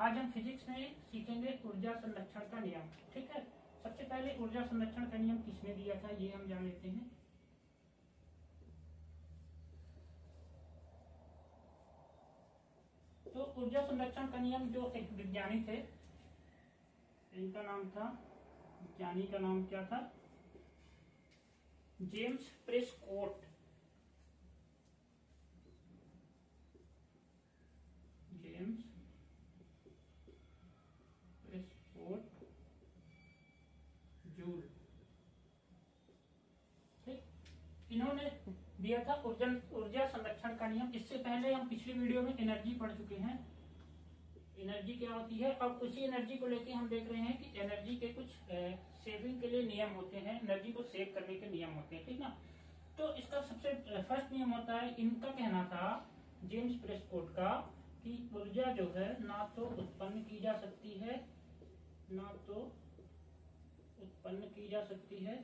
आज हम फिजिक्स में सीखेंगे ऊर्जा संरक्षण का नियम। ठीक है, सबसे पहले ऊर्जा संरक्षण का नियम किसने दिया था ये हम जान लेते हैं। तो ऊर्जा संरक्षण का नियम जो एक विज्ञानी थे, इनका नाम था, विज्ञानी का नाम क्या था, James Prescott. James Prescott joule. ठीक, इन्होंने दिया था ऊर्जा संरक्षण का नियम। इससे पहले हम पिछली वीडियो में एनर्जी पढ़ चुके हैं। एनर्जी क्या होती है, अब उसी एनर्जी को लेके हम देख रहे हैं कि एनर्जी के कुछ सेविंग के लिए नियम होते हैं, एनर्जी को सेव करने के नियम होते हैं। ठीक ना, तो इसका सबसे फर्स्ट नियम होता है, इनका कहना था जेम्स प्रेस्कॉट का, कि ऊर्जा जो है ना तो उत्पन्न की जा सकती है, ना तो उत्पन्न की जा सकती है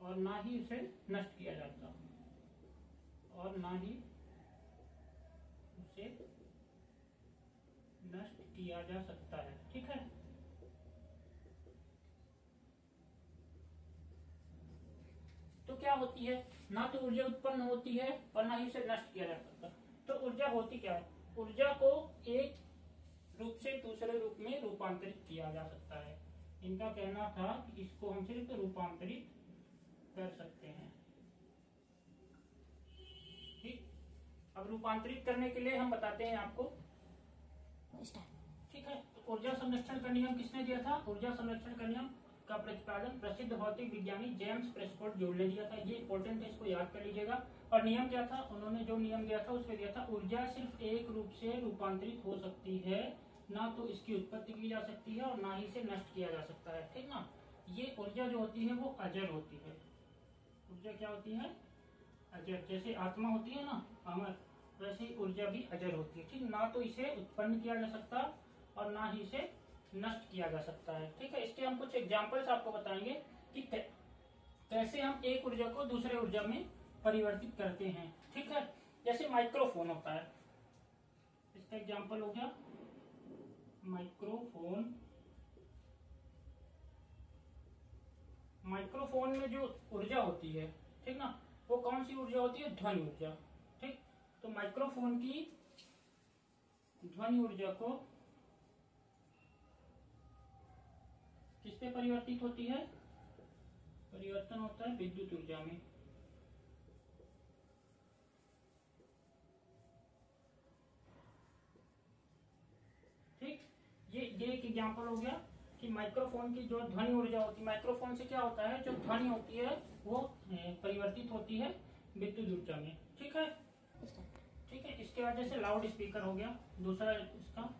और ना ही उसे नष्ट किया जाता, और ना ही उसे नष्ट किया जा सकता है। ठीक है, तो क्या होती है, ना तो ऊर्जा उत्पन्न होती है और ना ही उसे नष्ट किया जा सकता। तो ऊर्जा होती क्या है, ऊर्जा को एक रूप से दूसरे रूप में रूपांतरित किया जा सकता है। इनका कहना था कि इसको हम सिर्फ रूपांतरित कर सकते हैं। ठीक, अब रूपांतरित करने के लिए हम बताते हैं आपको। ठीक है, तो ऊर्जा संरक्षण का नियम किसने दिया था, ऊर्जा संरक्षण का नियम का प्रतिपादन प्रसिद्ध भौतिक विज्ञानी जेम्स प्रेस्कॉट जूल ने दिया था। ये इंपॉर्टेंट है, इसको याद कर लीजिएगा। और नियम क्या था, उन्होंने जो नियम दिया था उसमें दिया था, ऊर्जा सिर्फ एक रूप से रूपांतरित हो सकती है, ना तो इसकी उत्पत्ति की जा सकती है और ना ही इसे नष्ट किया जा सकता है। ठीक ना, ये ऊर्जा जो होती है वो अजर होती है। ऊर्जा क्या होती है, अजर। जैसे आत्मा होती है ना अमर, वैसे ही ऊर्जा भी अजर होती है। ठीक, ना तो इसे उत्पन्न किया जा सकता और ना ही इसे नष्ट किया जा सकता है। ठीक है, इसके हम कुछ एग्जांपल्स आपको बताएंगे कि कैसे हम एक ऊर्जा को दूसरे ऊर्जा में परिवर्तित करते हैं। ठीक है, जैसे माइक्रोफोन होता है, इसका एग्जांपल हो गया माइक्रोफोन। माइक्रोफोन में जो ऊर्जा होती है, ठीक ना, वो कौन सी ऊर्जा होती है, ध्वनि ऊर्जा। ठीक, तो माइक्रोफोन की ध्वनि ऊर्जा को किस पे परिवर्तित होती है, परिवर्तन होता है विद्युत ऊर्जा में। ठीक, ये एक एग्जांपल हो गया कि माइक्रोफोन की जो ध्वनि ऊर्जा होती है, माइक्रोफोन से क्या होता है, जो ध्वनि होती है वो परिवर्तित होती है विद्युत ऊर्जा में। ठीक है, ठीक है, इसके बाद जैसे लाउड स्पीकर हो गया, दूसरा इसका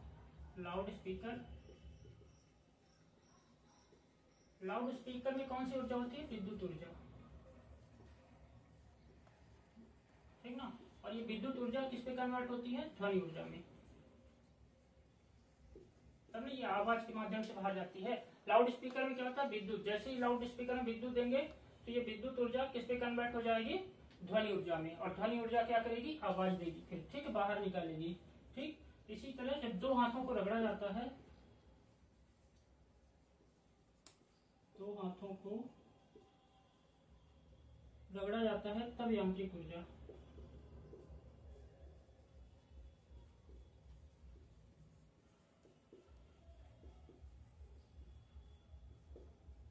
लाउड स्पीकर। लाउड स्पीकर में कौन सी ऊर्जा होती है, विद्युत ऊर्जा। ठीक ना, और ये विद्युत ऊर्जा किस पे कन्वर्ट होती है, ध्वनि ऊर्जा में। तब ये आवाज के माध्यम से बाहर जाती है। लाउड स्पीकर में क्या होता है, विद्युत। जैसे ही लाउड स्पीकर में विद्युत देंगे तो ये विद्युत ऊर्जा किस पे कन्वर्ट हो जाएगी, ध्वनि ऊर्जा में, और ध्वनि ऊर्जा क्या करेगी, आवाज देगी फिर। ठीक, बाहर निकालेगी। ठीक, इसी तरह जब दो हाथों को रगड़ा जाता है, दो हाथों को रगड़ा जाता है, तब यांत्रिक ऊर्जा।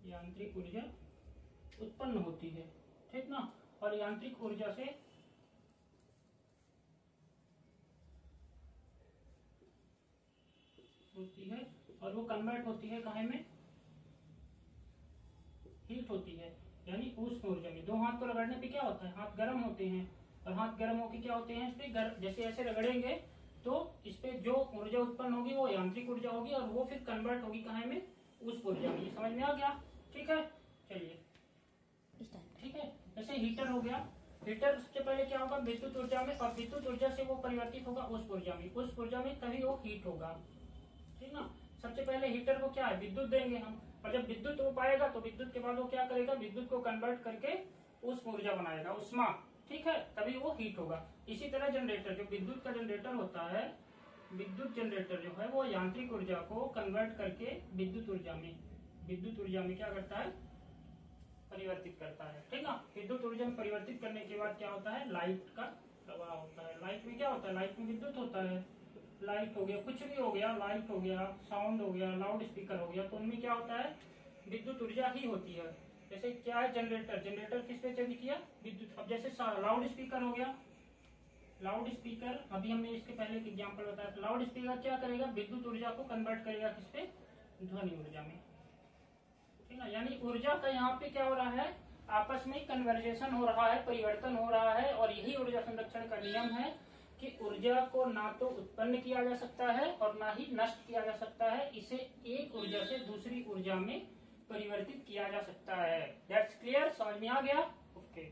यांत्रिक ऊर्जा उत्पन्न होती है। ठीक ना, और यांत्रिक ऊर्जा से होती है और वो कन्वर्ट होती है काहे में, हीट होती है, यानी उष्ण ऊर्जा में। दो हाथ को रगड़ने पे क्या होता है, हाथ गर्म होते हैं, और हाथ गर्म होकर क्या होते हैं, इस पे जैसे ऐसे रगड़ेंगे तो इस पे जो ऊर्जा उत्पन्न होगी वो यांत्रिक ऊर्जा होगी, और वो फिर कन्वर्ट होगी काहे में, उष्ण ऊर्जा में। समझ में आ गया। ठीक है, चलिए। ठीक है, जैसे हीटर हो गया, हीटर सबसे पहले क्या होगा, विद्युत ऊर्जा में, और विद्युत ऊर्जा से वो परिवर्तित होगा उष्ण ऊर्जा में, उष्ण ऊर्जा में तभी वो हीट होगा। ठीक ना, सबसे पहले हीटर को क्या है, विद्युत देंगे हम, और जब विद्युत हो पाएगा तो विद्युत के बाद वो क्या करेगा, विद्युत को कन्वर्ट करके उष्ण ऊर्जा बनाएगा, उष्मा। ठीक है, तभी वो हीट होगा। इसी तरह जनरेटर, जो विद्युत का जनरेटर होता है, विद्युत जनरेटर जो है वो यांत्रिक ऊर्जा को कन्वर्ट करके विद्युत ऊर्जा में क्या करता है, परिवर्तित करता है। ठीक है, विद्युत ऊर्जा में परिवर्तित करने के बाद क्या होता है, लाइट का प्रवाह होता है। लाइट में क्या होता है, लाइट में विद्युत होता है। लाइट हो गया, कुछ भी हो गया, लाइट हो गया, साउंड हो गया, लाउड स्पीकर हो गया, तो उनमें क्या होता है, विद्युत ऊर्जा ही होती है। जैसे क्या है, जनरेटर किस पे चेंज किया, विद्युत। अब जैसे लाउड स्पीकर हो गया, लाउड स्पीकर अभी हमने इसके पहले एक एग्जांपल बताया था। लाउड स्पीकर क्या करेगा, विद्युत ऊर्जा को कन्वर्ट करेगा किस पे, ध्वनि ऊर्जा में। ठीक है, यानी ऊर्जा का यहाँ पे क्या हो रहा है, आपस में कन्वर्जेशन हो रहा है, परिवर्तन हो रहा है। और यही ऊर्जा संरक्षण का नियम है कि ऊर्जा को ना तो उत्पन्न किया जा सकता है और ना ही नष्ट किया जा सकता है। इसे एक ऊर्जा से दूसरी ऊर्जा में परिवर्तित किया जा सकता है। दैट्स क्लियर, समझ में आ गया? ओके।